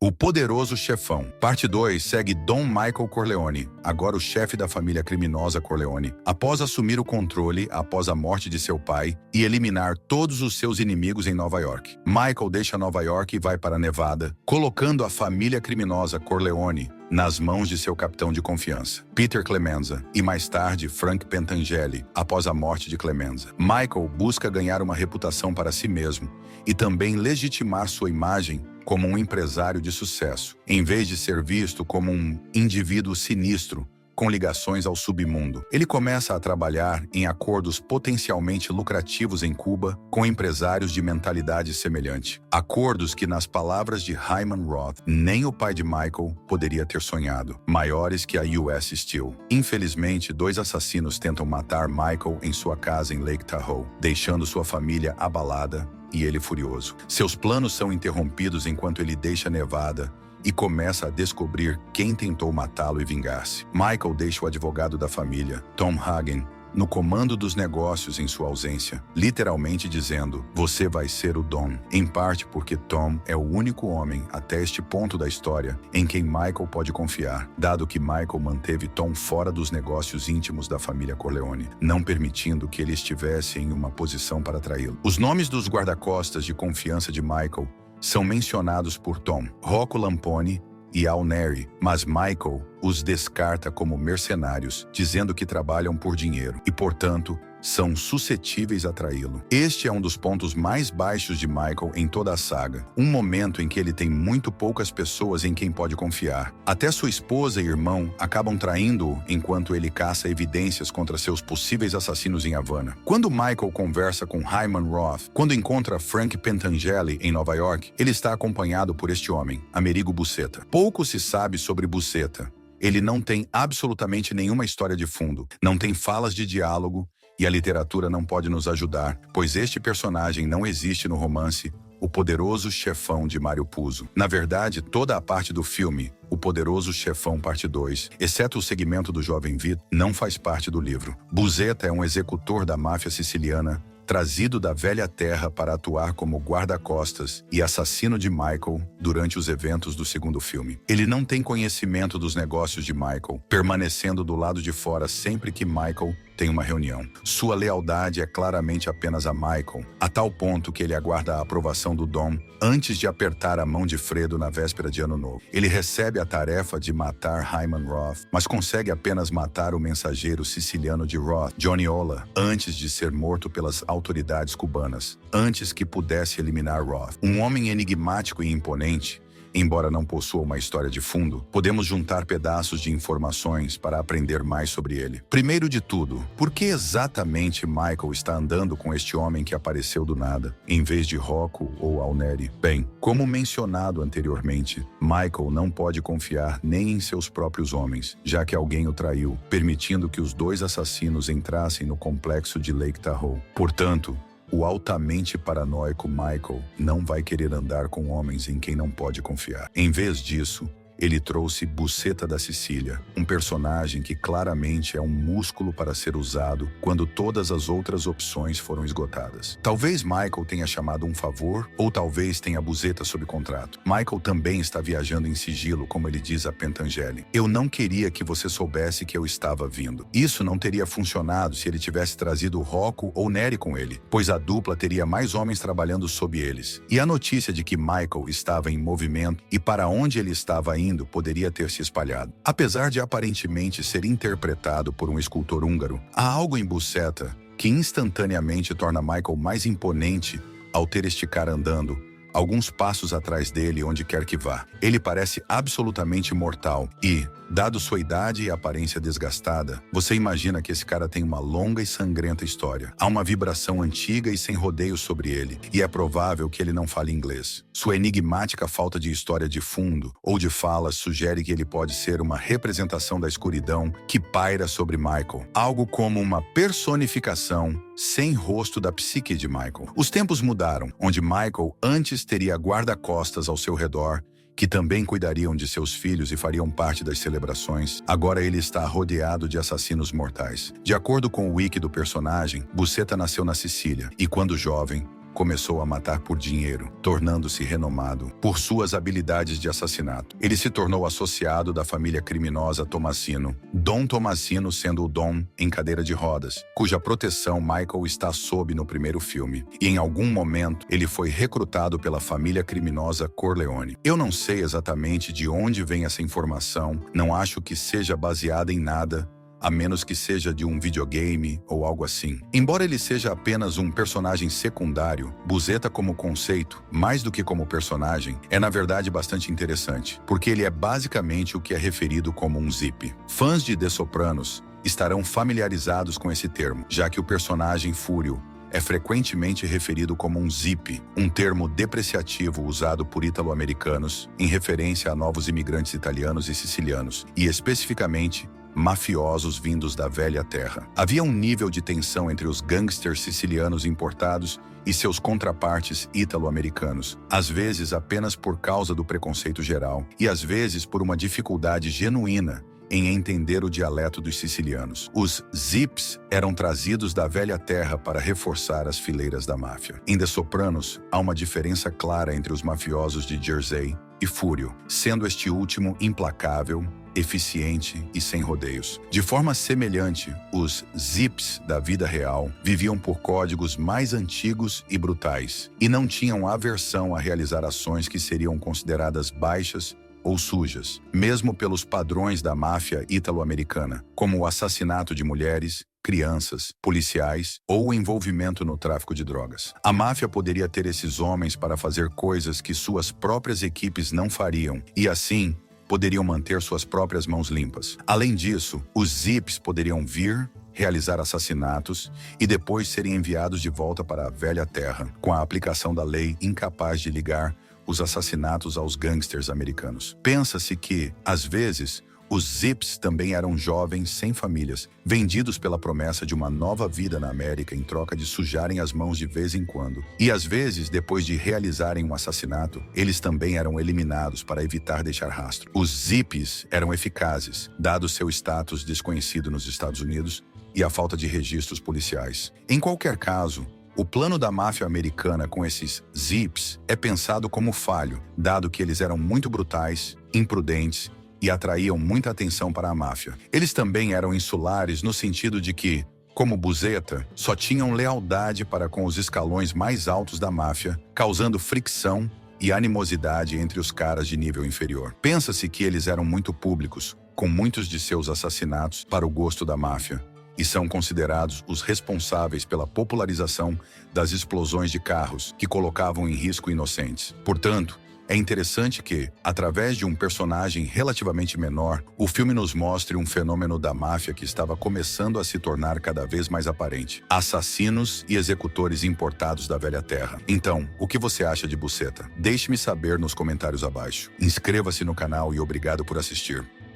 O Poderoso Chefão. Parte 2 segue Don Michael Corleone, agora o chefe da família criminosa Corleone, após assumir o controle após a morte de seu pai e eliminar todos os seus inimigos em Nova York. Michael deixa Nova York e vai para Nevada, colocando a família criminosa Corleone nas mãos de seu capitão de confiança, Peter Clemenza, e mais tarde Frank Pentangeli, após a morte de Clemenza. Michael busca ganhar uma reputação para si mesmo e também legitimar sua imagem como um empresário de sucesso, em vez de ser visto como um indivíduo sinistro com ligações ao submundo. Ele começa a trabalhar em acordos potencialmente lucrativos em Cuba com empresários de mentalidade semelhante. Acordos que, nas palavras de Hyman Roth, nem o pai de Michael poderia ter sonhado, maiores que a US Steel. Infelizmente, 2 assassinos tentam matar Michael em sua casa em Lake Tahoe, deixando sua família abalada e ele furioso. Seus planos são interrompidos enquanto ele deixa Nevada e começa a descobrir quem tentou matá-lo e vingar-se. Michael deixa o advogado da família, Tom Hagen, no comando dos negócios em sua ausência, literalmente dizendo: "Você vai ser o Don", em parte porque Tom é o único homem até este ponto da história em quem Michael pode confiar, dado que Michael manteve Tom fora dos negócios íntimos da família Corleone, não permitindo que ele estivesse em uma posição para traí-lo. Os nomes dos guarda-costas de confiança de Michael são mencionados por Tom, Rocco Lampone e Al Neri, mas Michael os descarta como mercenários, dizendo que trabalham por dinheiro e, portanto, são suscetíveis a traí-lo. Este é um dos pontos mais baixos de Michael em toda a saga, um momento em que ele tem muito poucas pessoas em quem pode confiar. Até sua esposa e irmão acabam traindo-o enquanto ele caça evidências contra seus possíveis assassinos em Havana. Quando Michael conversa com Hyman Roth, quando encontra Frank Pentangeli em Nova York, ele está acompanhado por este homem, Amerigo Buceta. Pouco se sabe sobre Buceta. Ele não tem absolutamente nenhuma história de fundo, não tem falas de diálogo, e a literatura não pode nos ajudar, pois este personagem não existe no romance O Poderoso Chefão de Mário Puzo. Na verdade, toda a parte do filme, O Poderoso Chefão Parte 2, exceto o segmento do Jovem Vito, não faz parte do livro. Buceta é um executor da máfia siciliana, trazido da velha terra para atuar como guarda-costas e assassino de Michael durante os eventos do segundo filme. Ele não tem conhecimento dos negócios de Michael, permanecendo do lado de fora sempre que Michael tem uma reunião. Sua lealdade é claramente apenas a Michael, a tal ponto que ele aguarda a aprovação do Dom antes de apertar a mão de Fredo na véspera de Ano Novo. Ele recebe a tarefa de matar Hyman Roth, mas consegue apenas matar o mensageiro siciliano de Roth, Johnny Ola, antes de ser morto pelas autoridades cubanas, antes que pudesse eliminar Roth. Um homem enigmático e imponente. Embora não possua uma história de fundo, podemos juntar pedaços de informações para aprender mais sobre ele. Primeiro de tudo, por que exatamente Michael está andando com este homem que apareceu do nada, em vez de Rocco ou Al Neri? Bem, como mencionado anteriormente, Michael não pode confiar nem em seus próprios homens, já que alguém o traiu, permitindo que os 2 assassinos entrassem no complexo de Lake Tahoe. Portanto, o altamente paranoico Michael não vai querer andar com homens em quem não pode confiar. Em vez disso, ele trouxe Buceta da Sicília, um personagem que claramente é um músculo para ser usado quando todas as outras opções foram esgotadas. Talvez Michael tenha chamado um favor, ou talvez tenha Buceta sob contrato. Michael também está viajando em sigilo, como ele diz a Pentangeli. "Eu não queria que você soubesse que eu estava vindo." Isso não teria funcionado se ele tivesse trazido Rocco ou Neri com ele, pois a dupla teria mais homens trabalhando sob eles. E a notícia de que Michael estava em movimento e para onde ele estava indo poderia ter se espalhado. Apesar de aparentemente ser interpretado por um escultor húngaro, há algo em Buceta que instantaneamente torna Michael mais imponente ao ter este cara andando alguns passos atrás dele onde quer que vá. Ele parece absolutamente mortal e, dado sua idade e aparência desgastada, você imagina que esse cara tem uma longa e sangrenta história. Há uma vibração antiga e sem rodeios sobre ele, e é provável que ele não fale inglês. Sua enigmática falta de história de fundo ou de falas sugere que ele pode ser uma representação da escuridão que paira sobre Michael, algo como uma personificação sem rosto da psique de Michael. Os tempos mudaram, onde Michael antes teria guarda-costas ao seu redor, que também cuidariam de seus filhos e fariam parte das celebrações. Agora ele está rodeado de assassinos mortais. De acordo com o wiki do personagem, Buceta nasceu na Sicília e, quando jovem, começou a matar por dinheiro, tornando-se renomado por suas habilidades de assassinato. Ele se tornou associado da família criminosa Tomasino, Dom Tomasino sendo o Dom em cadeira de rodas, cuja proteção Michael está sob no primeiro filme. E em algum momento, ele foi recrutado pela família criminosa Corleone. Eu não sei exatamente de onde vem essa informação, não acho que seja baseada em nada, a menos que seja de um videogame ou algo assim. Embora ele seja apenas um personagem secundário, Buscetta como conceito, mais do que como personagem, é na verdade bastante interessante, porque ele é basicamente o que é referido como um zip. Fãs de The Sopranos estarão familiarizados com esse termo, já que o personagem Fúrio é frequentemente referido como um zip, um termo depreciativo usado por italo-americanos em referência a novos imigrantes italianos e sicilianos, e especificamente mafiosos vindos da velha terra. Havia um nível de tensão entre os gangsters sicilianos importados e seus contrapartes italo-americanos, às vezes apenas por causa do preconceito geral e às vezes por uma dificuldade genuína em entender o dialeto dos sicilianos. Os zips eram trazidos da velha terra para reforçar as fileiras da máfia. Em The Sopranos, há uma diferença clara entre os mafiosos de Jersey e Fúrio, sendo este último implacável, eficiente e sem rodeios. De forma semelhante, os zips da vida real viviam por códigos mais antigos e brutais e não tinham aversão a realizar ações que seriam consideradas baixas ou sujas, mesmo pelos padrões da máfia italo-americana, como o assassinato de mulheres, crianças, policiais ou o envolvimento no tráfico de drogas. A máfia poderia ter esses homens para fazer coisas que suas próprias equipes não fariam e, assim, poderiam manter suas próprias mãos limpas. Além disso, os zips poderiam vir, realizar assassinatos e depois serem enviados de volta para a velha terra, com a aplicação da lei incapaz de ligar os assassinatos aos gangsters americanos. Pensa-se que, às vezes, os zips também eram jovens sem famílias, vendidos pela promessa de uma nova vida na América em troca de sujarem as mãos de vez em quando. E às vezes, depois de realizarem um assassinato, eles também eram eliminados para evitar deixar rastro. Os zips eram eficazes, dado seu status desconhecido nos Estados Unidos e a falta de registros policiais. Em qualquer caso, o plano da máfia americana com esses zips é pensado como falho, dado que eles eram muito brutais, imprudentes e atraíam muita atenção para a máfia. Eles também eram insulares no sentido de que, como Buscetta, só tinham lealdade para com os escalões mais altos da máfia, causando fricção e animosidade entre os caras de nível inferior. Pensa-se que eles eram muito públicos, com muitos de seus assassinatos para o gosto da máfia, e são considerados os responsáveis pela popularização das explosões de carros que colocavam em risco inocentes. Portanto, é interessante que, através de um personagem relativamente menor, o filme nos mostre um fenômeno da máfia que estava começando a se tornar cada vez mais aparente. Assassinos e executores importados da velha terra. Então, o que você acha de Buscetta? Deixe-me saber nos comentários abaixo. Inscreva-se no canal e obrigado por assistir.